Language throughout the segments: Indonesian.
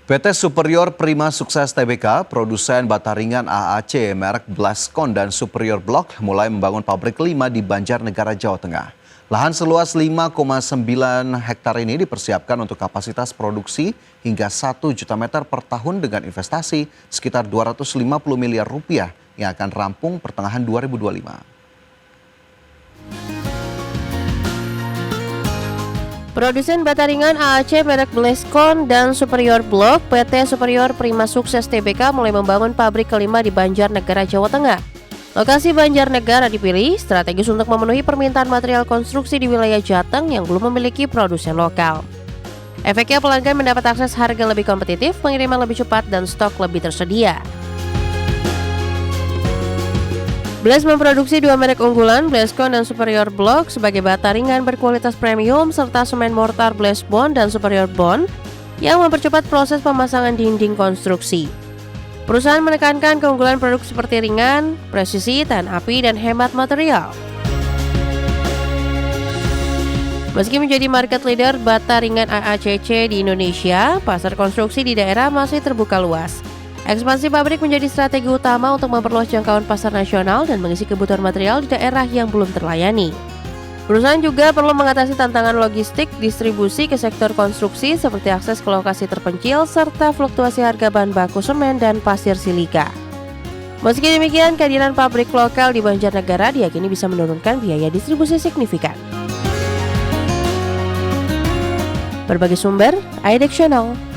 PT Superior Prima Sukses Tbk, produsen bata ringan AAC merek Blaskon dan Superior Block mulai membangun pabrik 5 di Banjarnegara, Jawa Tengah. Lahan seluas 5,9 hektar ini dipersiapkan untuk kapasitas produksi hingga 1 juta meter per tahun dengan investasi sekitar 250 miliar rupiah yang akan rampung pertengahan 2025. Produsen bata ringan AAC merek Blaskon dan Superior Block, PT Superior Prima Sukses Tbk mulai membangun pabrik kelima di Banjarnegara, Jawa Tengah. Lokasi Banjarnegara dipilih strategis untuk memenuhi permintaan material konstruksi di wilayah Jateng yang belum memiliki produsen lokal. Efeknya pelanggan mendapat akses harga lebih kompetitif, pengiriman lebih cepat, dan stok lebih tersedia. Blas memproduksi 2 merek unggulan, Blaskon dan Superior Block, sebagai bata ringan berkualitas premium serta semen mortar Blastbond dan Superior Bond yang mempercepat proses pemasangan dinding konstruksi. Perusahaan menekankan keunggulan produk seperti ringan, presisi, tahan api, dan hemat material. Meski menjadi market leader bata ringan AACC di Indonesia, pasar konstruksi di daerah masih terbuka luas. Ekspansi pabrik menjadi strategi utama untuk memperluas jangkauan pasar nasional dan mengisi kebutuhan material di daerah yang belum terlayani. Perusahaan juga perlu mengatasi tantangan logistik distribusi ke sektor konstruksi seperti akses ke lokasi terpencil serta fluktuasi harga bahan baku semen dan pasir silika. Meski demikian, kehadiran pabrik lokal di Banjarnegara diyakini bisa menurunkan biaya distribusi signifikan. Berbagai sumber, IDEX Channel.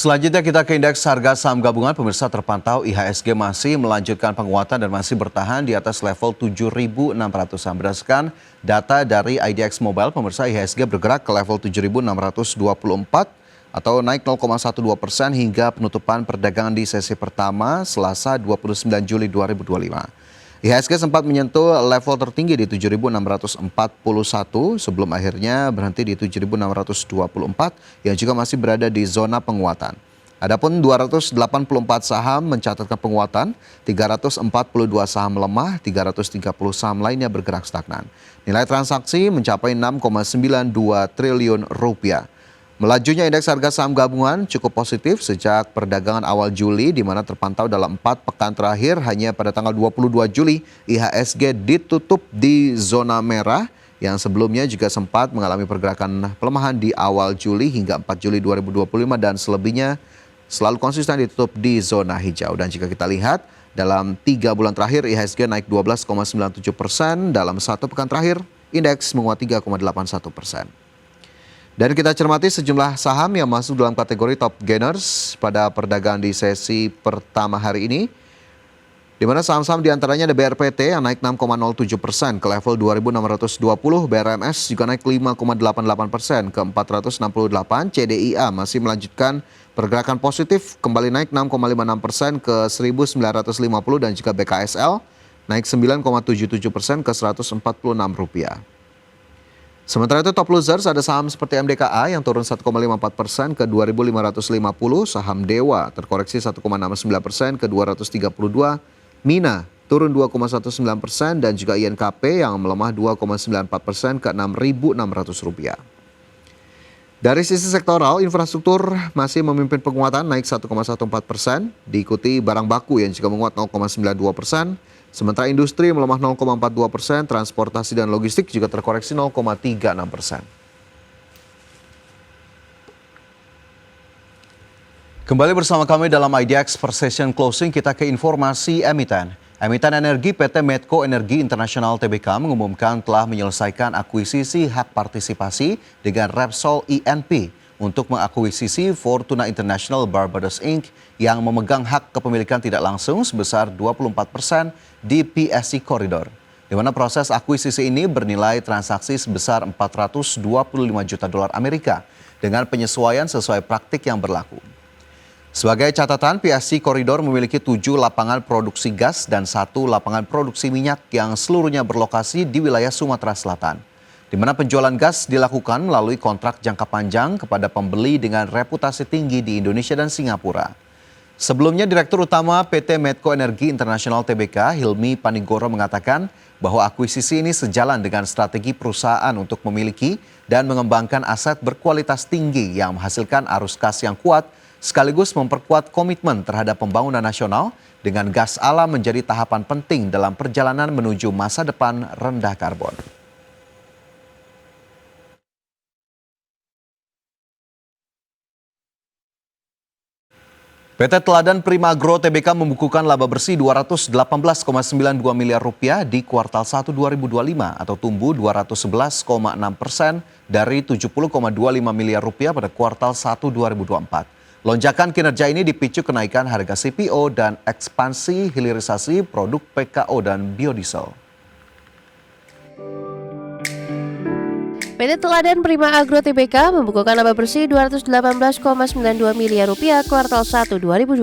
Selanjutnya kita ke indeks harga saham gabungan. Pemirsa, terpantau IHSG masih melanjutkan penguatan dan masih bertahan di atas level 7.600-an. Berdasarkan data dari IDX Mobile, pemirsa, IHSG bergerak ke level 7.624 atau naik 0,12% hingga penutupan perdagangan di sesi pertama Selasa 29 Juli 2025. IHSG sempat menyentuh level tertinggi di 7.641 sebelum akhirnya berhenti di 7.624 yang juga masih berada di zona penguatan. Adapun 284 saham mencatatkan penguatan, 342 saham melemah, 330 saham lainnya bergerak stagnan. Nilai transaksi mencapai 6,92 triliun rupiah. Melajunya indeks harga saham gabungan cukup positif sejak perdagangan awal Juli, di mana terpantau dalam 4 pekan terakhir hanya pada tanggal 22 Juli IHSG ditutup di zona merah yang sebelumnya juga sempat mengalami pergerakan pelemahan di awal Juli hingga 4 Juli 2025 dan selebihnya selalu konsisten ditutup di zona hijau. Dan jika kita lihat dalam 3 bulan terakhir IHSG naik 12,97%, dalam 1 pekan terakhir indeks menguat 3,81%. Dan kita cermati sejumlah saham yang masuk dalam kategori top gainers pada perdagangan di sesi pertama hari ini. Di mana saham-saham diantaranya ada BRPT yang naik 6,07% ke level 2.620, BRMS juga naik 5,88% ke 468, CDIA masih melanjutkan pergerakan positif kembali naik 6,56% ke 1.950 dan juga BKSL naik 9,77% ke Rp146. Sementara itu top losers ada saham seperti MDKA yang turun 1,54% ke 2.550, saham Dewa terkoreksi 1,69% ke 232, Mina turun 2,19% dan juga INKP yang melemah 2,94% ke Rp6.600. Dari sisi sektoral, infrastruktur masih memimpin penguatan naik 1,14%, diikuti barang baku yang juga menguat 0,92%. Sementara industri melemah 0,42%, transportasi dan logistik juga terkoreksi 0,36%. Kembali bersama kami dalam IDX per session closing, kita ke informasi emiten. Emiten energi PT Medco Energi Internasional Tbk mengumumkan telah menyelesaikan akuisisi hak partisipasi dengan Repsol INP untuk mengakuisisi Fortuna International Barbados Inc. yang memegang hak kepemilikan tidak langsung sebesar 24% di PSC Corridor. Di mana proses akuisisi ini bernilai transaksi sebesar 425 juta dolar Amerika dengan penyesuaian sesuai praktik yang berlaku. Sebagai catatan, PSC Corridor memiliki 7 lapangan produksi gas dan 1 lapangan produksi minyak yang seluruhnya berlokasi di wilayah Sumatera Selatan, di mana penjualan gas dilakukan melalui kontrak jangka panjang kepada pembeli dengan reputasi tinggi di Indonesia dan Singapura. Sebelumnya, Direktur Utama PT Medco Energi Internasional Tbk, Hilmi Panigoro mengatakan bahwa akuisisi ini sejalan dengan strategi perusahaan untuk memiliki dan mengembangkan aset berkualitas tinggi yang menghasilkan arus kas yang kuat, sekaligus memperkuat komitmen terhadap pembangunan nasional dengan gas alam menjadi tahapan penting dalam perjalanan menuju masa depan rendah karbon. PT Teladan Primagro Tbk membukukan laba bersih 218,92 miliar rupiah di kuartal 1 2025 atau tumbuh 211,6% dari 70,25 miliar rupiah pada kuartal 1 2024. Lonjakan kinerja ini dipicu kenaikan harga CPO dan ekspansi hilirisasi produk PKO dan biodiesel. PT Teladan Prima Agro Tbk membukukan laba bersih 218,92 miliar rupiah kuartal 1 2025.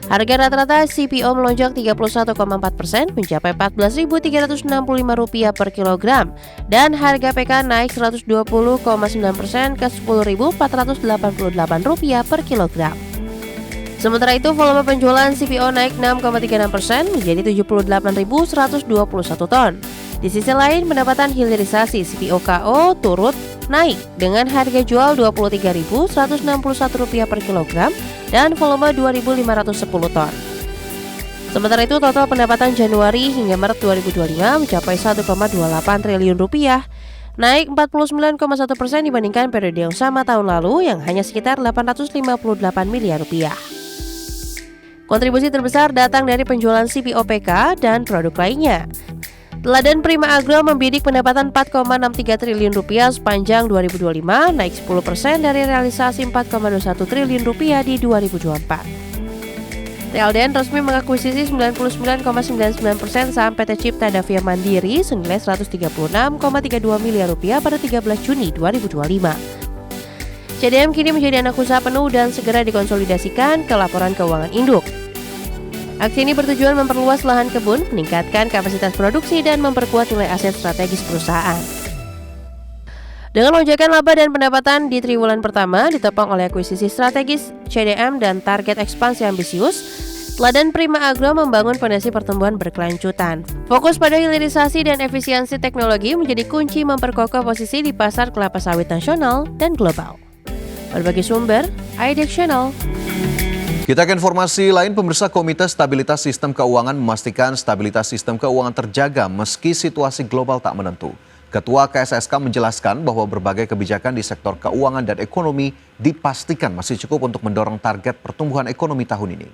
Harga rata-rata CPO melonjak 31,4% mencapai Rp14.365 per kilogram dan harga PK naik 120,9% ke Rp10.488 per kilogram. Sementara itu, volume penjualan CPO naik 6,36% menjadi 78.121 ton. Di sisi lain, pendapatan hilirisasi CPO KO turut naik dengan harga jual Rp23.161 per kilogram dan volume 2.510 ton. Sementara itu, total pendapatan Januari hingga Maret 2025 mencapai Rp1,28 triliun, naik 49,1% dibandingkan periode yang sama tahun lalu yang hanya sekitar Rp858 miliar. Kontribusi terbesar datang dari penjualan CPO PK dan produk lainnya. Teladan Prima Agro membidik pendapatan Rp4,63 triliun sepanjang 2025, naik 10% dari realisasi Rp4,21 triliun di 2024. TLDN resmi mengakuisisi 99,99% saham PT Cipta Davia Mandiri senilai Rp136,32 miliar pada 13 Juni 2025. CDM kini menjadi anak usaha penuh dan segera dikonsolidasikan ke laporan keuangan induk. Aksi ini bertujuan memperluas lahan kebun, meningkatkan kapasitas produksi, dan memperkuat nilai aset strategis perusahaan. Dengan lonjakan laba dan pendapatan di triwulan pertama ditopang oleh akuisisi strategis, CDM, dan target ekspansi ambisius, Teladan Prima Agro membangun fondasi pertumbuhan berkelanjutan. Fokus pada hilirisasi dan efisiensi teknologi menjadi kunci memperkokoh posisi di pasar kelapa sawit nasional dan global. Berbagai sumber, IDEX Channel. Kita ke informasi lain, pemirsa. Komite Stabilitas Sistem Keuangan memastikan stabilitas sistem keuangan terjaga meski situasi global tak menentu. Ketua KSSK menjelaskan bahwa berbagai kebijakan di sektor keuangan dan ekonomi dipastikan masih cukup untuk mendorong target pertumbuhan ekonomi tahun ini.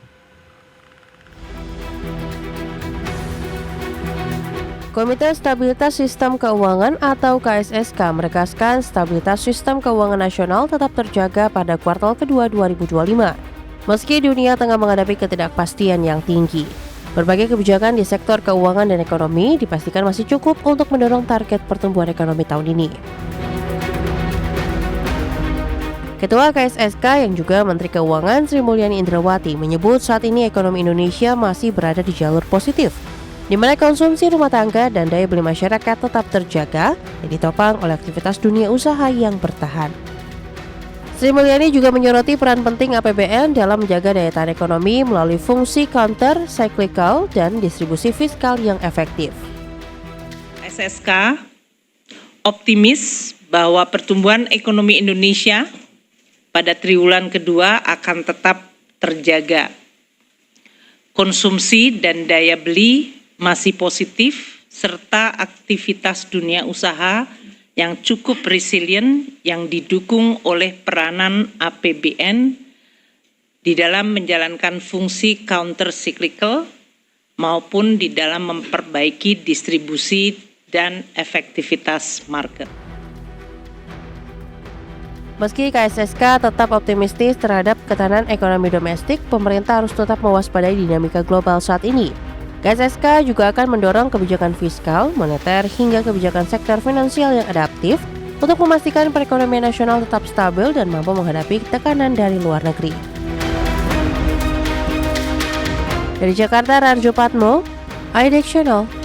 Komite Stabilitas Sistem Keuangan atau KSSK menegaskan stabilitas sistem keuangan nasional tetap terjaga pada kuartal kedua 2025. Meski dunia tengah menghadapi ketidakpastian yang tinggi, berbagai kebijakan di sektor keuangan dan ekonomi dipastikan masih cukup untuk mendorong target pertumbuhan ekonomi tahun ini. Ketua KSSK yang juga Menteri Keuangan Sri Mulyani Indrawati menyebut saat ini ekonomi Indonesia masih berada di jalur positif, di mana konsumsi rumah tangga dan daya beli masyarakat tetap terjaga dan ditopang oleh aktivitas dunia usaha yang bertahan. Sri Mulyani juga menyoroti peran penting APBN dalam menjaga daya tahan ekonomi melalui fungsi counter cyclical dan distribusi fiskal yang efektif. KSSK optimis bahwa pertumbuhan ekonomi Indonesia pada triwulan kedua akan tetap terjaga. Konsumsi dan daya beli masih positif serta aktivitas dunia usaha yang cukup resilient yang didukung oleh peranan APBN di dalam menjalankan fungsi counter cyclical maupun di dalam memperbaiki distribusi dan efektivitas market. Meski KSSK tetap optimistis terhadap ketahanan ekonomi domestik, pemerintah harus tetap mewaspadai dinamika global saat ini. KSSK juga akan mendorong kebijakan fiskal, moneter, hingga kebijakan sektor finansial yang adaptif untuk memastikan perekonomian nasional tetap stabil dan mampu menghadapi tekanan dari luar negeri. Dari Jakarta, Rarjo Patmo, IDEX Channel.